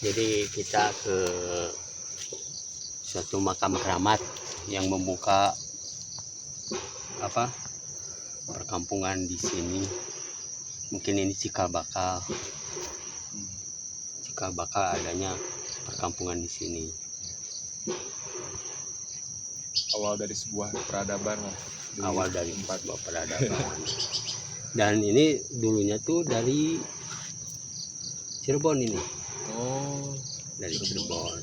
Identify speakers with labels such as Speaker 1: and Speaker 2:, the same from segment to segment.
Speaker 1: Jadi kita ke suatu makam keramat yang membuka perkampungan di sini. Mungkin ini cikal bakal adanya perkampungan di sini.
Speaker 2: Awal dari sebuah peradaban lah.
Speaker 1: Awal dari sebuah peradaban. Dan ini dulunya tuh dari Cirebon ini.
Speaker 2: Oh,
Speaker 1: dari Cirebon.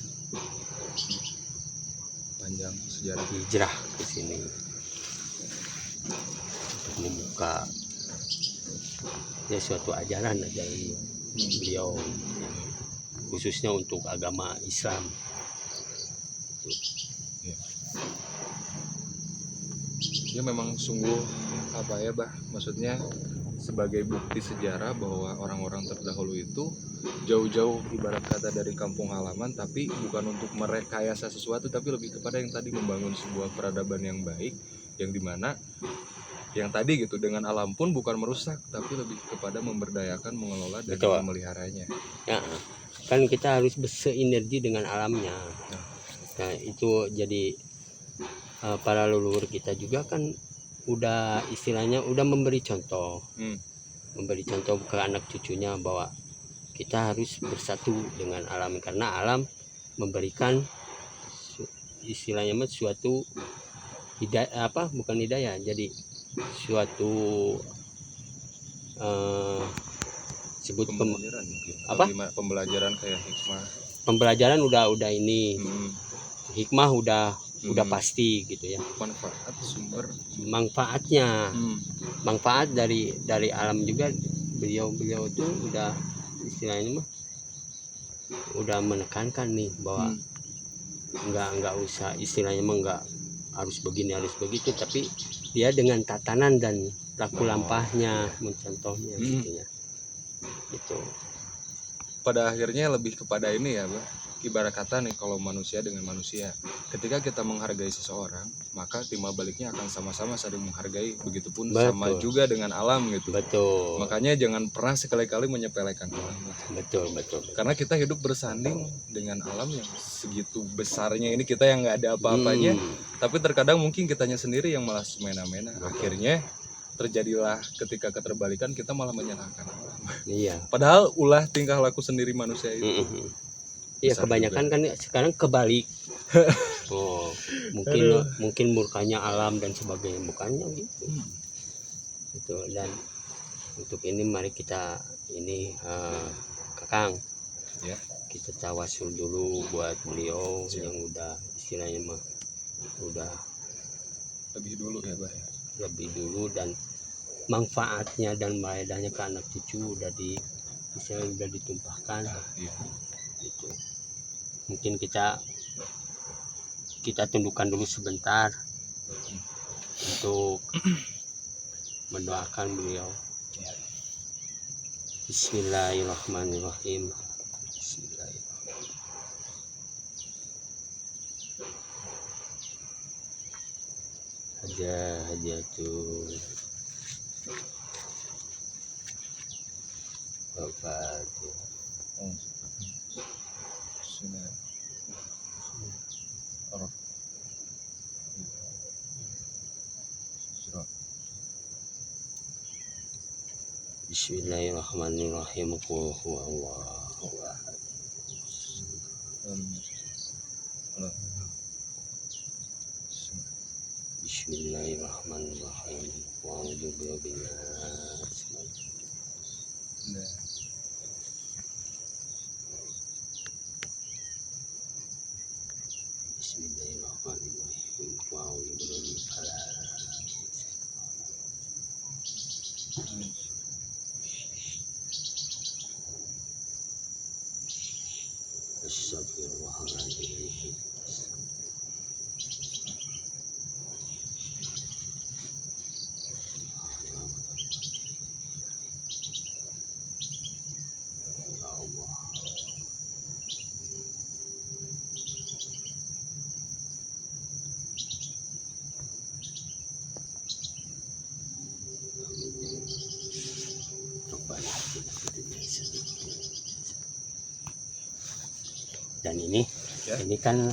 Speaker 2: Panjang sejarah
Speaker 1: hijrah ke sini untuk membuka ya suatu ajaran beliau, khususnya untuk agama Islam.
Speaker 2: Dia memang sungguh maksudnya sebagai bukti sejarah bahwa orang-orang terdahulu itu jauh-jauh ibarat kata dari kampung halaman, tapi bukan untuk merekayasa sesuatu, tapi lebih kepada yang tadi membangun sebuah peradaban yang baik, yang dimana yang tadi gitu dengan alam pun bukan merusak, tapi lebih kepada memberdayakan, mengelola dan memeliharanya.
Speaker 1: Ya, kan kita harus berseinergi dengan alamnya. Nah itu jadi para leluhur kita juga kan udah istilahnya udah memberi contoh ke anak cucunya bahwa kita harus bersatu dengan alam, karena alam memberikan istilahnya suatu bukan hidayah, jadi suatu sebut
Speaker 2: pembelajaran kayak hikmah.
Speaker 1: Pembelajaran udah ini hikmah udah pasti gitu ya.
Speaker 2: Manfaat sumber
Speaker 1: manfaatnya manfaat dari alam juga. Beliau tuh udah istilahnya udah menekankan nih bahwa nggak usah istilahnya nggak harus begini harus begitu, tapi dia dengan tatanan dan laku lampahnya mencontohnya gitu ya. Itu
Speaker 2: pada akhirnya lebih kepada ini ya, ibarat kata nih, kalau manusia dengan manusia, ketika kita menghargai seseorang, maka timbal baliknya akan sama-sama saling menghargai. Begitupun sama juga dengan alam gitu.
Speaker 1: Betul.
Speaker 2: Makanya jangan pernah sekali-kali menyepelekan alam.
Speaker 1: Betul.
Speaker 2: Karena kita hidup bersanding dengan alam yang segitu besarnya ini, kita yang nggak ada apa-apanya, tapi terkadang mungkin kitanya sendiri yang malah semena-mena. Akhirnya terjadilah ketika keterbalikan, kita malah menyalahkan alam.
Speaker 1: Iya.
Speaker 2: Padahal ulah tingkah laku sendiri manusia itu.
Speaker 1: Iya, kebanyakan juga kan sekarang kebalik. Mungkin murkanya alam dan sebagainya, bukannya gitu. Itu. Dan untuk ini mari kita ini Kakang, ya, kita tawasul dulu buat beliau yang udah istilahnya udah
Speaker 2: lebih dulu ya,
Speaker 1: lebih dulu, dan manfaatnya dan faedahnya ke anak cucu udah ditumpahkan. Gitu. Mungkin kita tundukkan dulu sebentar untuk mendoakan beliau. Bismillahirrahmanirrahim. Hajatul Al-Fatihah. Bismillahirrahmanirrahim. Qul huwallahu ahad. Bismillahirrahmanirrahim. Wa'udzu birabbin nas. Bismillahirrahmanirrahim. Wa'udzu birabbin falaq. Astagfirullahaladzim. dan ini
Speaker 2: Ya.
Speaker 1: ini kan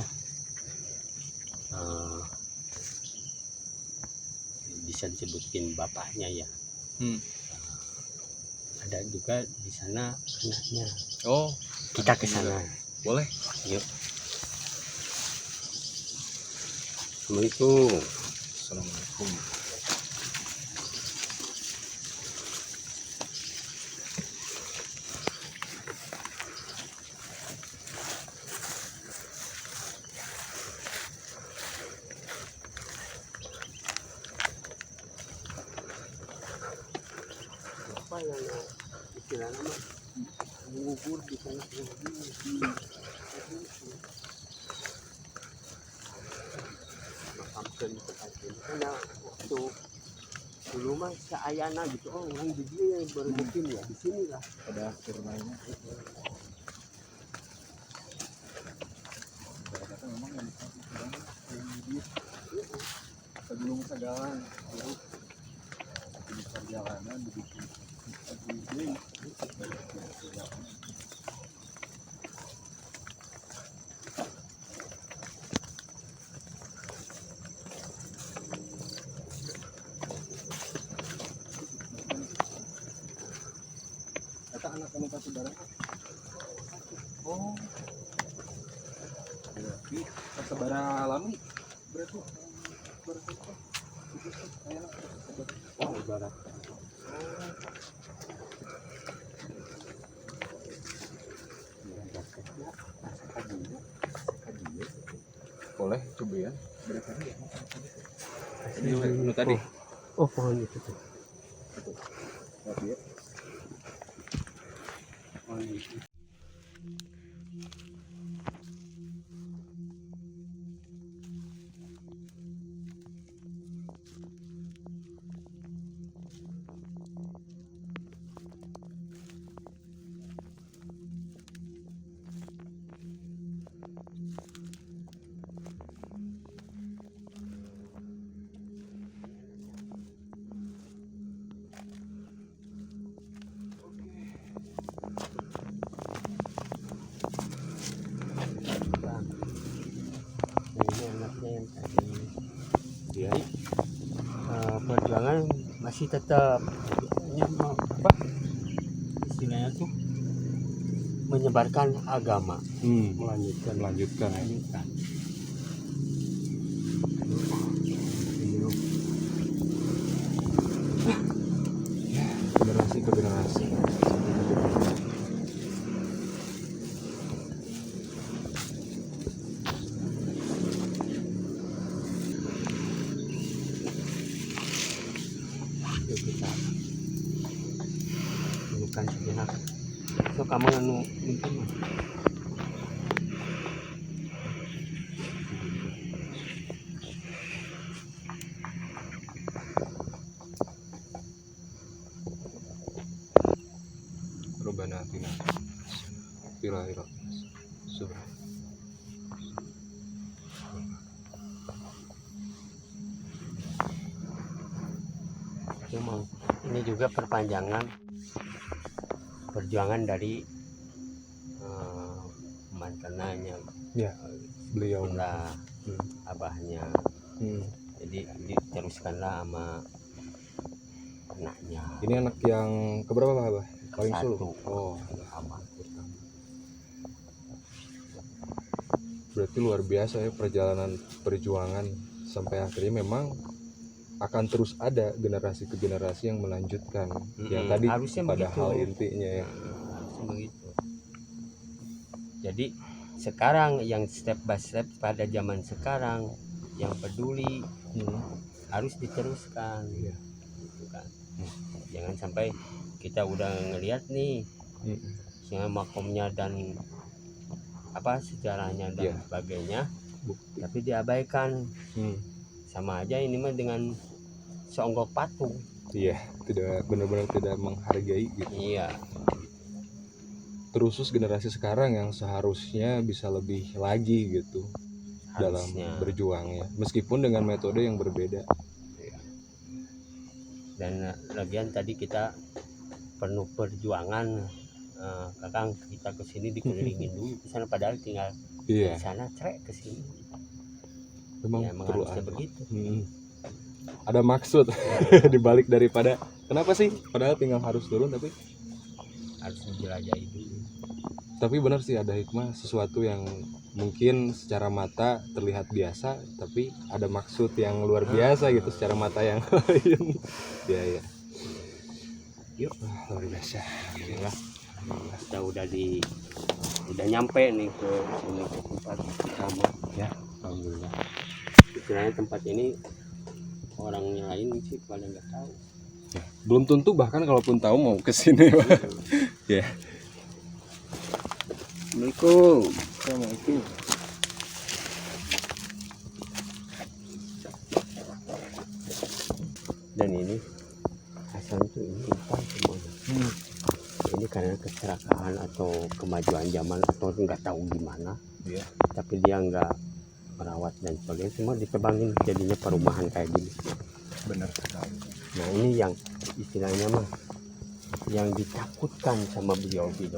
Speaker 1: bisa disebutin bapaknya ya. Ada juga di sana anaknya.
Speaker 2: Oh,
Speaker 1: Kita ke sana.
Speaker 2: boleh.
Speaker 1: Yuk. Assalamualaikum.
Speaker 2: Assalamualaikum.
Speaker 1: Apa yang istilahnya mah ngubur di sana makamkan di tempat ini karena waktu dulu mah seayana gitu, oh orang di dia yang bermukim ya di sini lah.
Speaker 2: Ada firmannya. Memang yang sebelum segalan dulu di perjalanan dibikin ide. Kata anak-anak saudara. Oh. Berarti sebara alami berarti
Speaker 1: Oh ibarat
Speaker 2: boleh coba ya.
Speaker 1: ini
Speaker 2: tadi.
Speaker 1: Oh pohon itu tuh.
Speaker 2: Tapi ya.
Speaker 1: Pohon itu. Ini anaknya yang tadi
Speaker 2: Ya.
Speaker 1: perjuangan masih tetap apa istilahnya tuh menyebarkan agama, melanjutkan
Speaker 2: Generasi ke generasi.
Speaker 1: Yuk kita bukan sejenak. So kamu anu mungkin mah.
Speaker 2: Robana atina Pirahira Subhan.
Speaker 1: Memang ini juga perpanjangan perjuangan dari mantananya
Speaker 2: Ya, beliau
Speaker 1: lah abahnya. Jadi diteruskanlah sama anaknya.
Speaker 2: ini anak yang keberapa Pak Abah? Paling
Speaker 1: Satu.
Speaker 2: sulung. Oh,
Speaker 1: Sama.
Speaker 2: berarti luar biasa ya perjalanan perjuangan sampai akhirnya memang akan terus ada generasi ke generasi yang melanjutkan yang tadi
Speaker 1: Harusnya
Speaker 2: pada
Speaker 1: begitu.
Speaker 2: hal intinya ya.
Speaker 1: Harusnya begitu. Jadi sekarang yang step by step pada zaman sekarang yang peduli harus diteruskan.
Speaker 2: Iya.
Speaker 1: Gitu kan. Jangan sampai kita udah ngelihat nih makomnya dan apa sejarahnya dan
Speaker 2: Iya.
Speaker 1: sebagainya,
Speaker 2: Bukti.
Speaker 1: tapi diabaikan. Sama aja ini mah dengan seonggok patung.
Speaker 2: Iya, tidak benar-benar tidak menghargai gitu.
Speaker 1: Iya.
Speaker 2: Terus generasi sekarang yang seharusnya bisa lebih lagi gitu dalam
Speaker 1: Harusnya.
Speaker 2: berjuang ya, meskipun dengan metode yang berbeda.
Speaker 1: Dan lagian tadi kita penuh perjuangan Kakang kita ke sini dikelilingin dulu ke sana, padahal tinggal
Speaker 2: Iya,
Speaker 1: di sana trek ke sini.
Speaker 2: memang
Speaker 1: Ya, emang
Speaker 2: perlu
Speaker 1: harusnya
Speaker 2: ada.
Speaker 1: begitu.
Speaker 2: Ada maksud dibalik daripada kenapa sih padahal tinggal harus turun,
Speaker 1: Harus dijelajahi dulu.
Speaker 2: tapi benar sih ada hikmah, sesuatu yang mungkin secara mata terlihat biasa tapi ada maksud yang luar biasa gitu secara mata yang lain. Ya. Yuk, luar biasa.
Speaker 1: Alhamdulillah. Kita udah nyampe nih ke sini, ke tempat pertama.
Speaker 2: Ya, alhamdulillah.
Speaker 1: Istilahnya tempat ini orangnya lain sih pada nggak tahu.
Speaker 2: Ya, belum tentu bahkan kalaupun tahu mau ke sini. Ya.
Speaker 1: Assalamualaikum.
Speaker 2: Assalamualaikum.
Speaker 1: Dan ini asal itu ini hutan semuanya. Ini karena keserakahan atau kemajuan zaman atau nggak tahu gimana.
Speaker 2: Iya.
Speaker 1: Tapi dia nggak merawat dan sebagainya, semua ditebangin jadinya perumahan kayak gini.
Speaker 2: Benar sekali.
Speaker 1: Nah ini yang istilahnya mah yang ditakutkan sama beliau tuh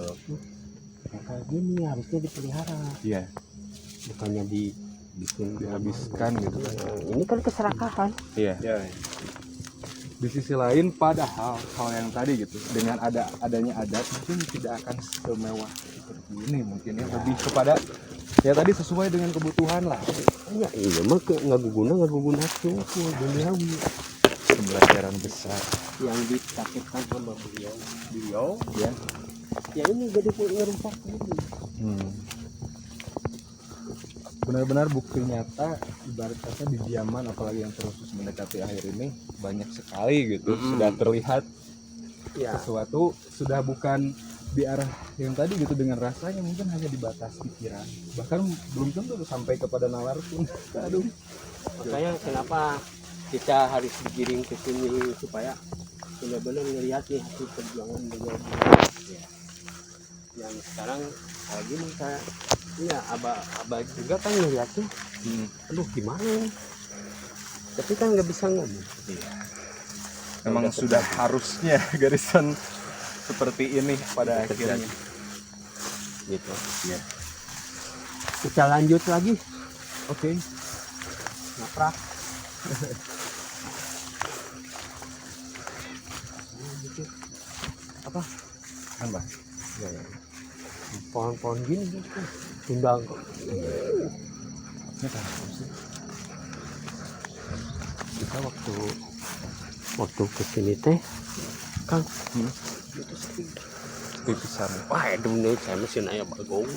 Speaker 1: yang kayak gini harusnya dipelihara,
Speaker 2: Iya,
Speaker 1: bukannya dibikin
Speaker 2: dihabiskan gitu kan.
Speaker 1: Ini kan keserakahan.
Speaker 2: Iya. Ya. Di sisi lain padahal hal yang tadi gitu dengan adanya adat mungkin tidak akan semewah seperti ini, mungkin ya lebih kepada ya tadi sesuai dengan kebutuhan lah.
Speaker 1: Ya iya mah nggak guna suku duniawi.
Speaker 2: Pembelajaran besar
Speaker 1: Yang ditakutkan sama beliau
Speaker 2: ya.
Speaker 1: Ya ini jadi ngerusak ini.
Speaker 2: Benar-benar bukti nyata ibarat kata di zaman apalagi yang terus mendekati akhir ini banyak sekali gitu sudah terlihat
Speaker 1: Ya
Speaker 2: sesuatu sudah bukan di arah yang tadi gitu dengan rasanya mungkin hanya di batas pikiran bahkan belum tentu sampai kepada nalar pun. Aduh,
Speaker 1: makanya kenapa kita harus digiring ke sini supaya benar-benar ngelihat nih hasil perjuangan beliau. Yang sekarang kayak gini kayak iya abah juga kan ngeliatnya aduh gimana ya? Tapi kan nggak bisa ngomong.
Speaker 2: memang
Speaker 1: Udah
Speaker 2: sudah
Speaker 1: terjadi.
Speaker 2: harusnya garisan seperti ini pada
Speaker 1: Terjadi.
Speaker 2: akhirnya
Speaker 1: Gitu
Speaker 2: ya.
Speaker 1: kita lanjut lagi
Speaker 2: Oke.
Speaker 1: ngaprak. Apa
Speaker 2: Kan Bang?
Speaker 1: pohon-pohon gini gitu tundang kok.
Speaker 2: Ini kan sih.
Speaker 1: Kita waktu kesini teh Kang itu sepi.
Speaker 2: Pipisan.
Speaker 1: Wah itu nih saya mesin ayam bagong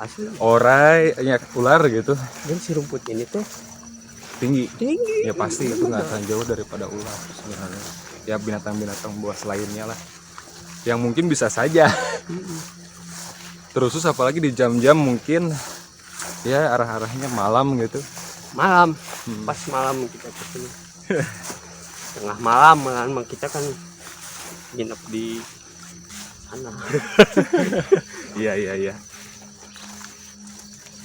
Speaker 1: asli.
Speaker 2: Orai, ya ular gitu
Speaker 1: Dan si rumput ini teh
Speaker 2: tinggi.
Speaker 1: tinggi
Speaker 2: Ya pasti itu nggak akan jauh daripada ular sebenarnya. Ya binatang-binatang buas lainnya lah. Yang mungkin bisa saja. Terus apalagi di jam-jam mungkin ya arah-arahnya malam gitu.
Speaker 1: malam. Pas malam kita kesini tengah malam kan kita kan nginep di sana.
Speaker 2: Iya.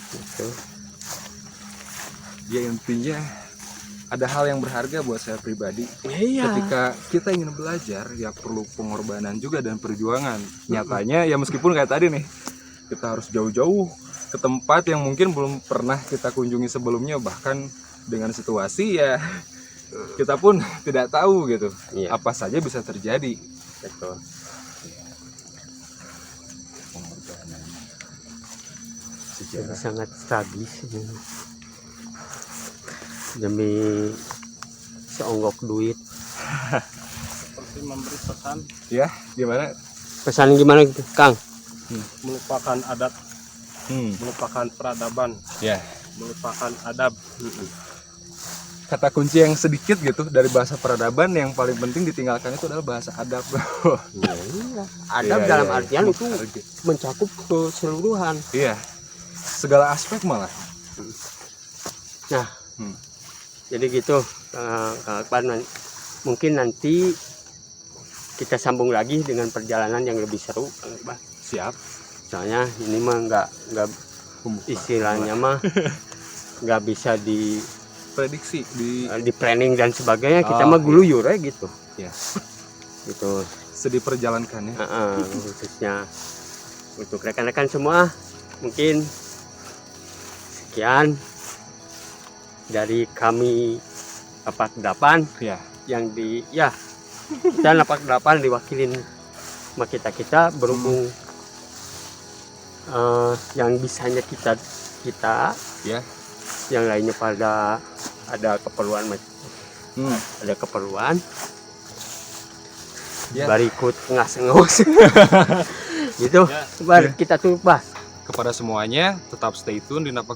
Speaker 1: Gitu.
Speaker 2: Ya intinya ada hal yang berharga buat saya pribadi.
Speaker 1: Iya.
Speaker 2: Ketika kita ingin belajar ya perlu pengorbanan juga dan perjuangan. Nyatanya ya meskipun kayak tadi nih kita harus jauh-jauh ke tempat yang mungkin belum pernah kita kunjungi sebelumnya, bahkan dengan situasi ya kita pun tidak tahu gitu
Speaker 1: Iya.
Speaker 2: apa saja bisa terjadi.
Speaker 1: Betul. Jadi
Speaker 2: Sejarah.
Speaker 1: sangat tragis ini. Demi seonggok duit.
Speaker 3: Seperti memberi pesan
Speaker 2: Ya gimana?
Speaker 1: Pesan gimana gitu Kang?
Speaker 3: melupakan adat, melupakan peradaban,
Speaker 2: Ya
Speaker 3: melupakan adab.
Speaker 2: kata kunci yang sedikit gitu dari bahasa peradaban yang paling penting ditinggalkan itu adalah bahasa adab.
Speaker 1: Iya. Adab
Speaker 2: Iya,
Speaker 1: dalam
Speaker 2: iya.
Speaker 1: artian itu mencakup keseluruhan.
Speaker 2: Iya, segala aspek malah.
Speaker 1: Nah, jadi gitu Kang Akbar, mungkin nanti kita sambung lagi dengan perjalanan yang lebih seru Kang Akbar.
Speaker 2: Siap.
Speaker 1: Soalnya ini mah nggak istilahnya mah nggak bisa
Speaker 2: Prediksi di
Speaker 1: di planning dan sebagainya, kita
Speaker 2: Oh,
Speaker 1: mah guluyur ya gitu.
Speaker 2: ya.
Speaker 1: Gitu.
Speaker 2: sedih perjalankan ya.
Speaker 1: Khususnya untuk rekan-rekan semua, mungkin sekian dari kami 48
Speaker 2: Ya.
Speaker 1: yang kita 48 diwakilin sama kita berhubung yang bisanya kita
Speaker 2: Ya.
Speaker 1: yang lainnya pada ada keperluan
Speaker 2: Ya.
Speaker 1: baru ikut ngas-ngus gitu. Kita tuh Bah.
Speaker 2: Kepada semuanya tetap stay tune di Napak